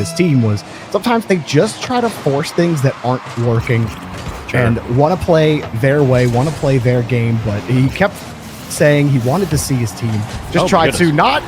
this team was sometimes they just try to force things that aren't working and want to play their way, want to play their game. But he kept saying he wanted to see his team just try to not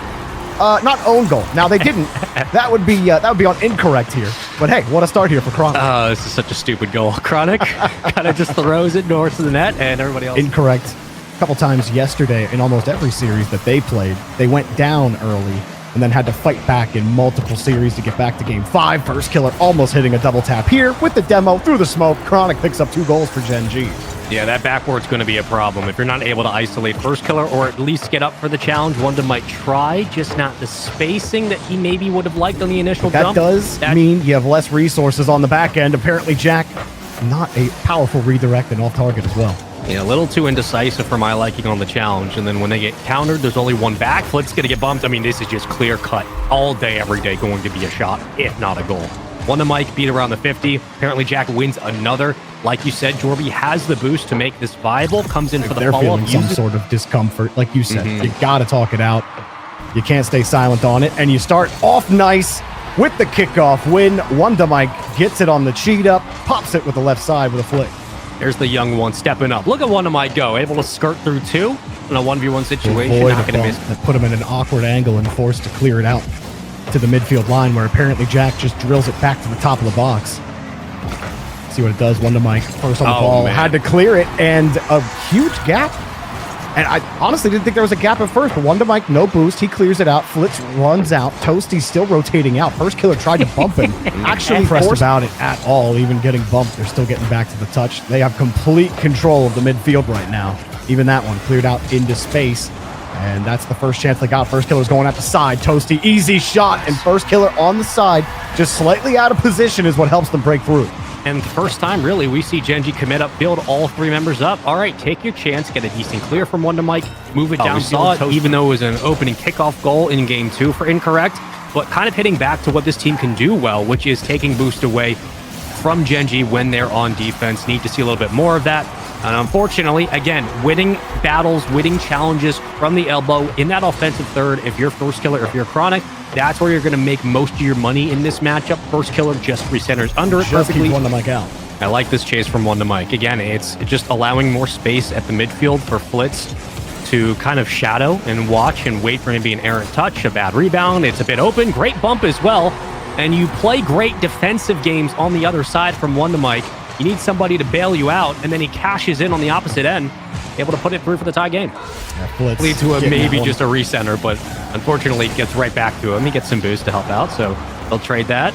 own goal. Now they didn't. that would be on incorrect here. But hey, what a start here for Chronic. This is such a stupid goal. Chronic kind of just throws it north to the net, and everybody else. Incorrect. A couple times yesterday in almost every series that they played, they went down early and then had to fight back in multiple series to get back to game 5. First killer almost hitting a double tap here with the demo through the smoke. Chronic picks up 2 goals for Gen G. Yeah, that backboard's going to be a problem. If you're not able to isolate first killer or at least get up for the challenge, Wonder might try, just not the spacing that he maybe would have liked on the initial jump. That does mean you have less resources on the back end. Apparently, Jack, not a powerful redirect and off target as well. Yeah, a little too indecisive for my liking on the challenge. And then when they get countered, there's only one backflip's going to get bumped. I mean, this is just clear cut all day, every day going to be a shot, if not a goal. Wonder Mike beat around the 50. Apparently, Jack wins another. Like you said, Jorby has the boost to make this viable. Comes in for the follow-up. They're feeling some sort of discomfort. Like you said, you got to talk it out. You can't stay silent on it. And you start off nice with the kickoff win. Wonder Mike gets it on the cheat up, pops it with the left side with a flick. There's the young one stepping up. Look at Wonder Mike go. Able to skirt through 2 in a 1v1 situation. Not going to miss. That put him in an awkward angle and forced to clear it out to the midfield line, where apparently Jack just drills it back to the top of the box. See what it does. Wonder Mike first on the ball. Man. Had to clear it, and a huge gap. And I honestly didn't think there was a gap at first, but Wonder Mike, no boost. He clears it out. Flitz runs out. Toasty's still rotating out. First killer tried to bump him. Actually pressed about it at all, even getting bumped. They're still getting back to the touch. They have complete control of the midfield right now. Even that one cleared out into space. And that's the first chance they got. First killer's going at the side. Toasty, easy shot. And first killer on the side, just slightly out of position is what helps them break through. And the first time, really, we see Gen G commit up, build all 3 members up. All right, take your chance, get a decent clear from Wonder Mike, move it down. Saw it, even though it was an opening kickoff goal in game 2 for Incorrect, but kind of hitting back to what this team can do well, which is taking boost away from Gen G when they're on defense. Need to see a little bit more of that. And unfortunately, again, winning battles, winning challenges from the elbow in that offensive third, if you're first killer, if you're Chronic, that's where you're going to make most of your money in this matchup. First killer just recenters under it perfectly. Wonder Mike out. I like this chase from Wonder Mike. Again, it's just allowing more space at the midfield for Flitz to kind of shadow and watch and wait for him to be an errant touch, a bad rebound. It's a bit open. Great bump as well. And you play great defensive games on the other side from Wonder Mike. You need somebody to bail you out, and then he cashes in on the opposite end, able to put it through for the tie game. Lead to a maybe just a recenter, but unfortunately it gets right back to him. He gets some boost to help out, so they'll trade that.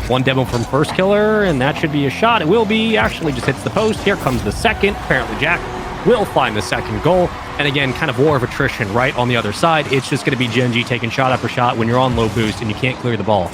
One demo from first killer, and that should be a shot. It will be. Actually just hits the post. Here comes the second. Apparently Jack will find the second goal. And again, kind of war of attrition right on the other side. It's just going to be Gen G taking shot after shot when you're on low boost and you can't clear the ball.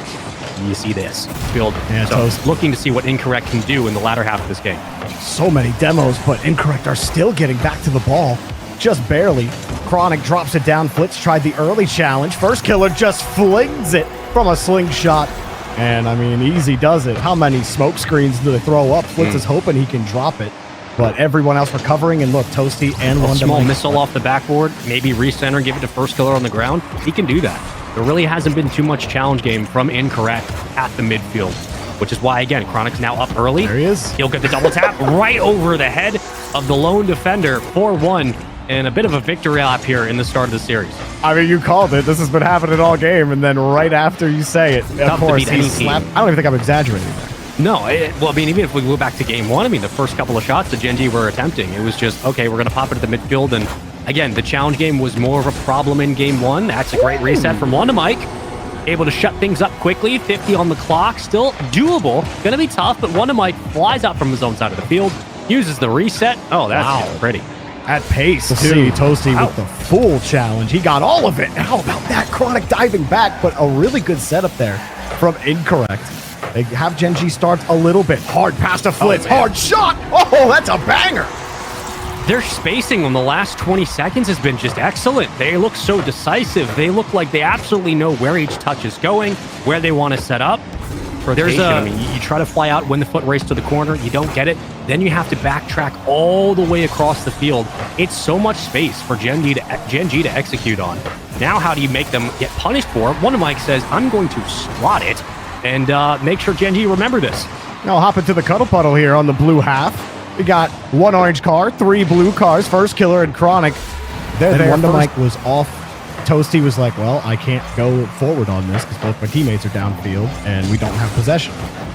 You see this field. Yeah, so looking to see what Incorrect can do in the latter half of this game. So many demos, but Incorrect are still getting back to the ball. Just barely. Chronic drops it down. Flitz tried the early challenge. First killer just flings it from a slingshot. And I mean, easy does it. How many smoke screens do they throw up? Flitz is hoping he can drop it. But everyone else recovering, and look, Toasty and Wonder small Mike. Missile off the backboard, maybe recenter, give it to first killer on the ground. He can do that. There really hasn't been too much challenge game from Incorrect at the midfield, which is why, again, Chronic's now up early. There he is. He'll get the double tap right over the head of the lone defender, 4-1, and a bit of a victory lap here in the start of the series. I mean, you called it. This has been happening all game, and then right after you say it, of course, he slapped. I don't even think I'm exaggerating there. No, well, I mean, even if we go back to game 1, I mean, the first couple of shots that Gen G were attempting, it was just, okay, we're going to pop it at the midfield, and again, the challenge game was more of a problem in game 1. That's a great reset from Wonder Mike. Able to shut things up quickly, 50 on the clock, still doable. Going to be tough, but Wonder Mike flies out from his own side of the field, uses the reset. Oh, that's pretty. At pace, too. Toasty with the full challenge. He got all of it. How about that? Chronic diving back, but a really good setup there from Incorrect. They have Gen G start a little bit. Hard pass to Flitz. Hard shot. Oh, that's a banger. Their spacing on the last 20 seconds has been just excellent. They look so decisive. They look like they absolutely know where each touch is going, where they want to set up. I mean, you try to fly out, win the foot race to the corner, you don't get it. Then you have to backtrack all the way across the field. It's so much space for Gen G to execute on. Now, how do you make them get punished for it? One of Mike says, I'm going to slot it And make sure, Gen G, you remember this. Now hop into the cuddle puddle here on the blue half. We got 1 orange car, 3 blue cars, First Killer and Chronic. Then Wonder Mike was off. Toasty was like, well, I can't go forward on this because both my teammates are downfield and we don't have possession.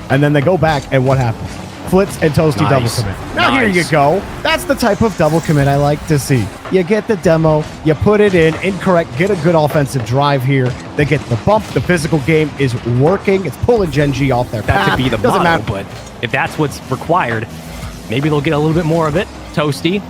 And then they go back, and what happens? Flitz and Toasty double commit. Now here you go. That's the type of double commit I like to see. You get the demo, you put it in, incorrect, get a good offensive drive here. They get the bump. The physical game is working. It's pulling Gen G off their path. That could be the model, but if that's what's required, maybe they'll get a little bit more of it. Toasty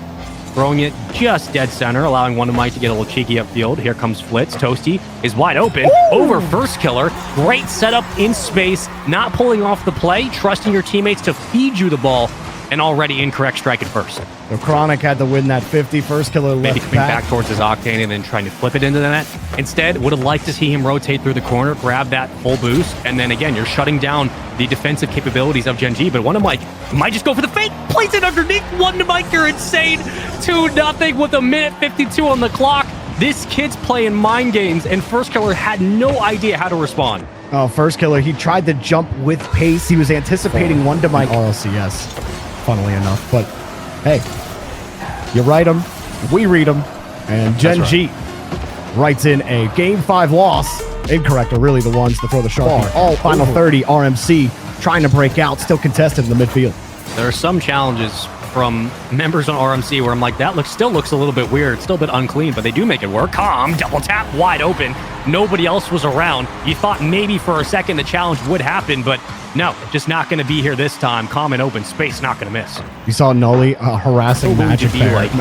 throwing it just dead center, allowing Wonder Mike to get a little cheeky upfield. Here comes Flitz. Toasty is wide open. Over First Killer. Great setup in space. Not pulling off the play. Trusting your teammates to feed you the ball. And already incorrect strike at first. So Chronic had to win that 50. First Killer left maybe coming back towards his Octane and then trying to flip it into the net. Instead, would have liked to see him rotate through the corner, grab that full boost, and then again, you're shutting down the defensive capabilities of Gen G. But Wonder Mike might just go for the fake, plays it underneath. Wonder Mike, you're insane. 2-0 with 1:52 on the clock. This kid's playing mind games, and First Killer had no idea how to respond. Oh, First Killer, he tried to jump with pace. He was anticipating Wonder Mike RLCS, funnily enough. But hey, you write them, we read them, and Gen G writes in a Game 5 loss. Incorrect are really the ones to throw the sharp. All final 30, RMC trying to break out, still contested in the midfield. There are some challenges from members on RMC where I'm like, that still looks a little bit weird, still a bit unclean, but they do make it work. Calm, double tap, wide open. Nobody else was around. You thought maybe for a second the challenge would happen, but no, just not going to be here this time. Calm and open space, not going to miss. You saw Noli harassing Magic Bear. Like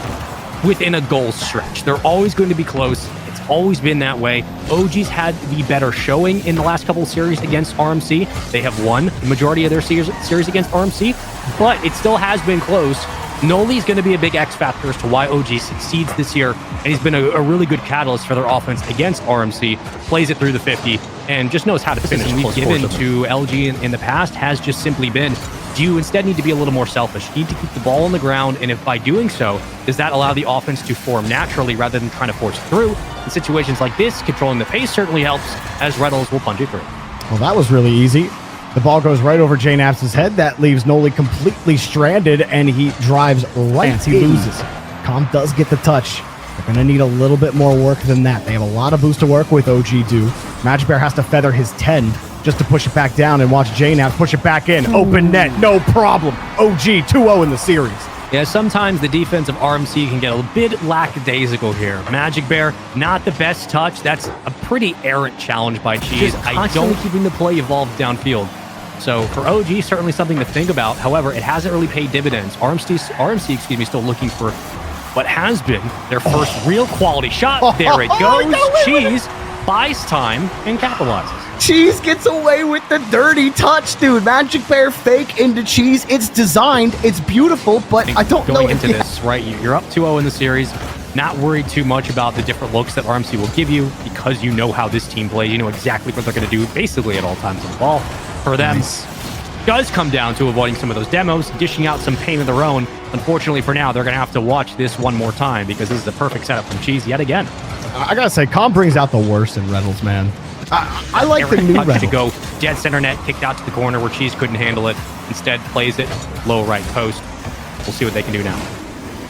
within a goal stretch. They're always going to be close. It's always been that way. OG's had the better showing in the last couple of series against RMC. They have won the majority of their series against RMC, but it still has been close. Noli's going to be a big X factor as to why OG succeeds this year, and he's been a really good catalyst for their offense against RMC. Plays it through the 50 and just knows how to finish. We've given to LG in the past has just simply been, do you instead need to be a little more selfish? You need to keep the ball on the ground, and if by doing so, does that allow the offense to form naturally rather than trying to force it through? In situations like this, controlling the pace certainly helps, as Reynolds will punch it through. Well, that was really easy. The ball goes right over Jane Apps' head. That leaves Noli completely stranded, and he drives right. He loses. Calm does get the touch. They're going to need a little bit more work than that. They have a lot of boost to work with, OG do. Magic Bear has to feather his 10 just to push it back down and watch Jane Apps push it back in. Open net, no problem. OG 2-0 in the series. Yeah, sometimes the defense of RMC can get a bit lackadaisical here. Magic Bear, not the best touch. That's a pretty errant challenge by Cheese. I don't keeping the play evolved downfield. So for OG, certainly something to think about. However, it hasn't really paid dividends. RMC, still looking for what has been their first real quality shot. There it goes. Cheese buys time and capitalizes. Cheese gets away with the dirty touch, dude. Magic Bear fake into Cheese. It's designed. It's beautiful, but I don't know. Going into this, right, you're up 2-0 in the series. Not worried too much about the different looks that RMC will give you because you know how this team plays. You know exactly what they're going to do basically at all times on the ball. For them, does come down to avoiding some of those demos, dishing out some pain of their own. Unfortunately for now, they're going to have to watch this one more time because this is the perfect setup from Cheese yet again. I got to say, Calm brings out the worst in Reynolds, man. I like the new Reynolds. To go dead center net, kicked out to the corner where Cheese couldn't handle it. Instead, plays it low right post. We'll see what they can do now.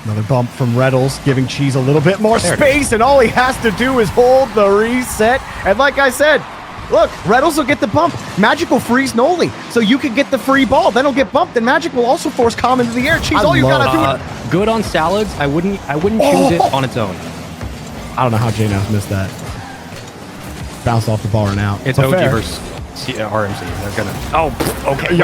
Another bump from Reynolds, giving Cheese a little bit more space, and all he has to do is hold the reset. And like I said, look, Reynolds will get the bump. Magic will freeze Noli, so you can get the free ball. Then he'll get bumped, and Magic will also force Calm into the air. Cheese, all you gotta do is... Good on salads. I wouldn't choose it on its own. I don't know how J-Navs missed that. Bounced off the bar and out. It's OG versus RMC. They're gonna... Oh, okay.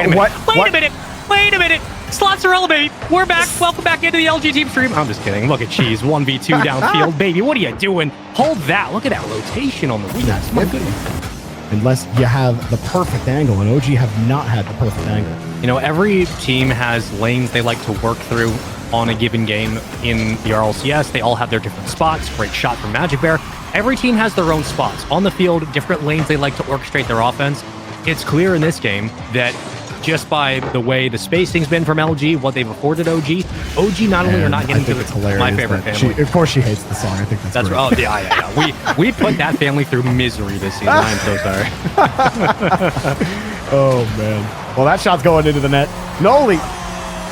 Wait a minute. Slots are all, baby. We're back. Welcome back into the LG team stream. I'm just kidding. Look at Cheese. 1v2 downfield. Baby, what are you doing? Hold that. Look at that rotation on the wing. That's my goodness. Unless you have the perfect angle, and OG have not had the perfect angle. You know, every team has lanes they like to work through on a given game in the RLCS. They all have their different spots. Great shot from Magic Bear. Every team has their own spots. On the field, different lanes they like to orchestrate their offense. It's clear in this game that just by the way the spacing's been from LG, what they've afforded OG not only are not getting to my favorite family. Of course she hates the song. I think that's right. Oh, yeah. We put that family through misery this season. I'm so sorry. Oh, man. Well, that shot's going into the net. Noli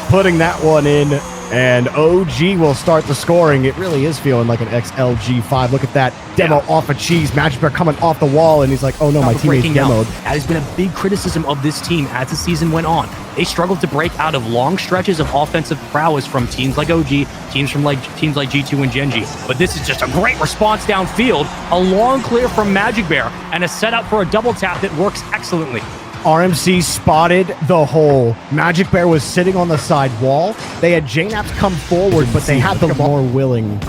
putting that one in, and OG will start the scoring. It really is feeling like an XLG5. Look at that demo off of Cheese. Magic Bear coming off the wall, and he's like, oh no, my teammate's demoed. That has been a big criticism of this team as the season went on. They struggled to break out of long stretches of offensive prowess from teams like OG, teams like G2 and Genji. But this is just a great response downfield, a long clear from Magic Bear, and a setup for a double tap that works excellently. RMC spotted the hole. Magic Bear was sitting on the side wall. They had JNAPs come forward, but they had the more willing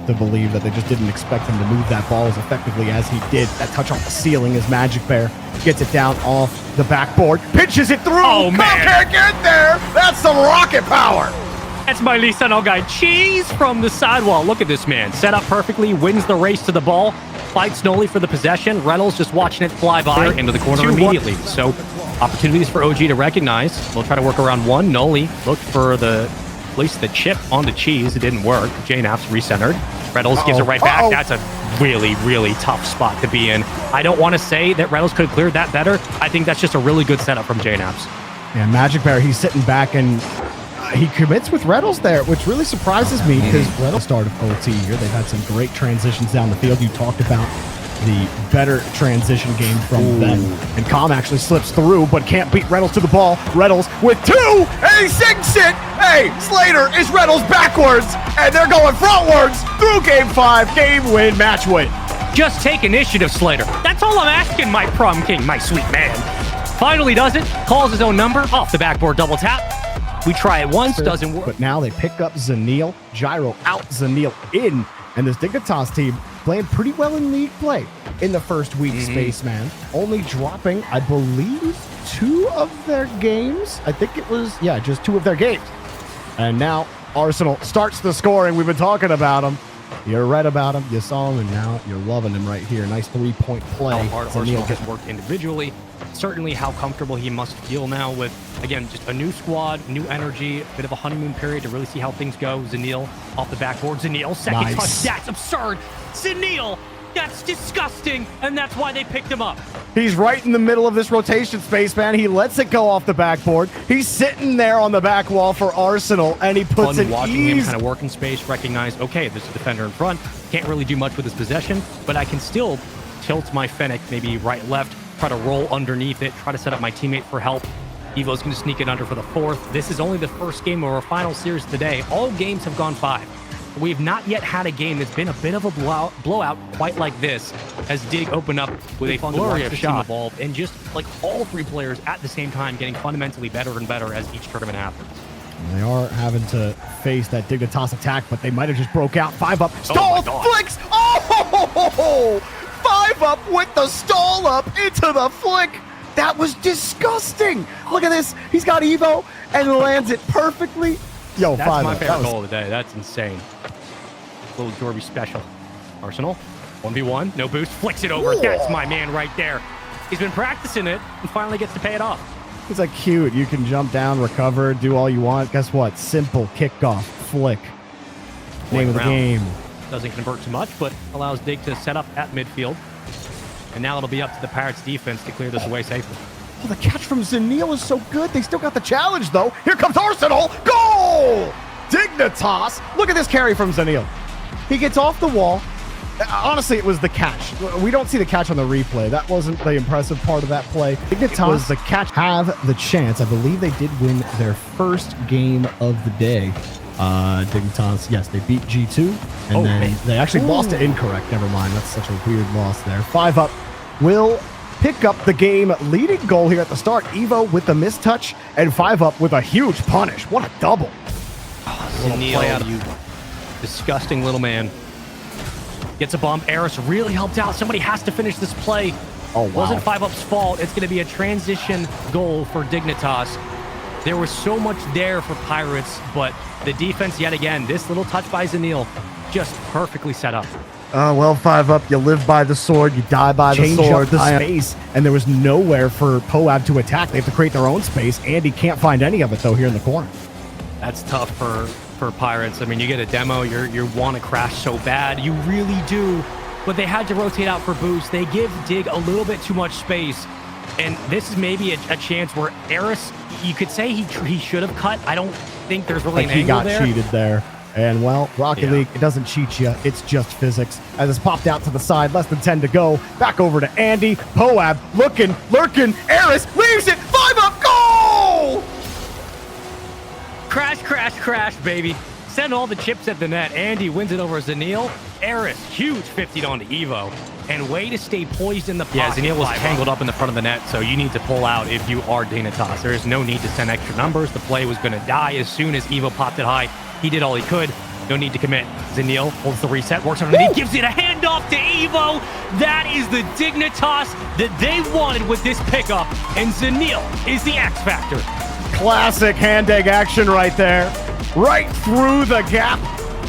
to believe that they just didn't expect him to move that ball as effectively as he did. That touch off the ceiling as Magic Bear gets it down off the backboard, pitches it through. Oh, man. Can't get there. That's some rocket power. That's my Lee Seno guy, Cheese from the sidewall. Look at this man. Set up perfectly, wins the race to the ball, fights Noli for the possession. Reynolds just watching it fly by into the corner immediately. So opportunities for OG to recognize. We'll try to work around one. Noli looked for at least the chip onto Cheese. It didn't work. JNAP's recentered. Reynolds gives it right back. That's a really, really tough spot to be in. I don't want to say that Reynolds could have cleared that better. I think that's just a really good setup from JNAP's. Yeah, Magic Bear, he's sitting back and he commits with Reynolds there, which really surprises me because Reynolds started OT here. They've had some great transitions down the field. You talked about the better transition game from them. And Com actually slips through, but can't beat Reynolds to the ball. Reynolds with two, and he sinks it. Hey, Slater is Reynolds backwards, and they're going frontwards through game 5. Game win, match win. Just take initiative, Slater. That's all I'm asking, my prom king, my sweet man. Finally does it, calls his own number, off the backboard double tap. We try it once, doesn't work. But now they pick up Zanil, Gyro out, Zanil in, and this Dignitas team playing pretty well in league play in the first week, Spaceman. Only dropping, I believe, 2 of their games. I think it was, just 2 of their games. And now Arsenal starts the scoring. We've been talking about him. You read about him, you saw him, and now you're loving him right here. Nice 3-point play. How hard Arsenal has worked individually. Certainly how comfortable he must feel now with, again, just a new squad, new energy, a bit of a honeymoon period to really see how things go. Zanil off the backboard. Zanil, second touch. That's absurd. Zanil, that's disgusting. And that's why they picked him up. He's right in the middle of this rotation, Spaceman. He lets it go off the backboard. He's sitting there on the back wall for Arsenal, and he puts it watching him kind of work in space, recognize, okay, there's a defender in front. Can't really do much with his possession, but I can still tilt my Fennec, maybe right, left, try to roll underneath it, try to set up my teammate for help. Evo's going to sneak it under for the 4th. This is only the first game of our final series today. All games have gone 5. We've not yet had a game that's been a bit of a blowout quite like this, as Dig opened up with a flurry of shots involved, and just like all 3 players at the same time getting fundamentally better and better as each tournament happens. They are having to face that Dignitas attack, but they might have just broke out. 5 up, stall, flicks! Oh! 5 up with the stall up into the flick. That was disgusting. Look at this. He's got Evo and lands it perfectly. Yo, that's 5 my up. favorite goal of the day. That's insane. Little Jorby special. Arsenal, 1v1, no boost, flicks it over. That's my man right there. He's been practicing it and finally gets to pay it off. It's like cute. You can jump down, recover, do all you want. Guess what? Simple kickoff, flick. Name of the game. Doesn't convert too much, but allows Dig to set up at midfield. And now it'll be up to the Pirates defense to clear this away safely. Oh, the catch from Zanil is so good. They still got the challenge, though. Here comes Arsenal. Goal! Dignitas. Look at this carry from Zanil. He gets off the wall. Honestly, it was the catch. We don't see the catch on the replay. That wasn't the impressive part of that play. Dignitas was the catch. Have the chance. I believe they did win their first game of the day. Dignitas, yes, they beat G2, and then they actually lost it incorrect. Never mind. That's such a weird loss there. 5 up will pick up the game leading goal here at the start. Evo with the mistouch, and 5 up with a huge punish. What a double. Zanil, you disgusting little man. Gets a bump. Eris really helped out. Somebody has to finish this play. Oh, wow. Wasn't 5 up's fault. It's going to be a transition goal for Dignitas. There was so much there for Pirates, but the defense, yet again, this little touch by Zanil, just perfectly set up. Well, 5 up, you live by the sword, you die by the sword. The space, and there was nowhere for POAB to attack. They have to create their own space. Andy can't find any of it, though, here in the corner. That's tough for Pirates. I mean, you get a demo, you want to crash so bad. You really do. But they had to rotate out for boost. They give Dig a little bit too much space. And this is maybe a chance where Eris, you could say he should have cut. I don't think there's really an he angle got there. cheated there. And, well, Rocket League, it doesn't cheat you. It's just physics. As it's popped out to the side, less than 10 to go. Back over to Andy. POAB looking, lurking. Eris leaves it. 5-up goal! Crash, crash, crash, baby. Send all the chips at the net. Andy wins it over Zanil. Eris, huge 50 onto Evo. And way to stay poised in the pocket. Yeah, Zanil was tangled up in the front of the net, so you need to pull out if you are Dignitas. There is no need to send extra numbers. The play was going to die as soon as Evo popped it high. He did all he could. No need to commit. Zanil holds the reset, works underneath, gives it a handoff to Evo. That is the Dignitas that they wanted with this pickup. And Zanil is the X Factor. Classic hand egg action right there. Right through the gap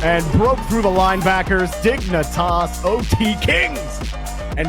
and broke through the linebackers. Dignitas OT Kings. And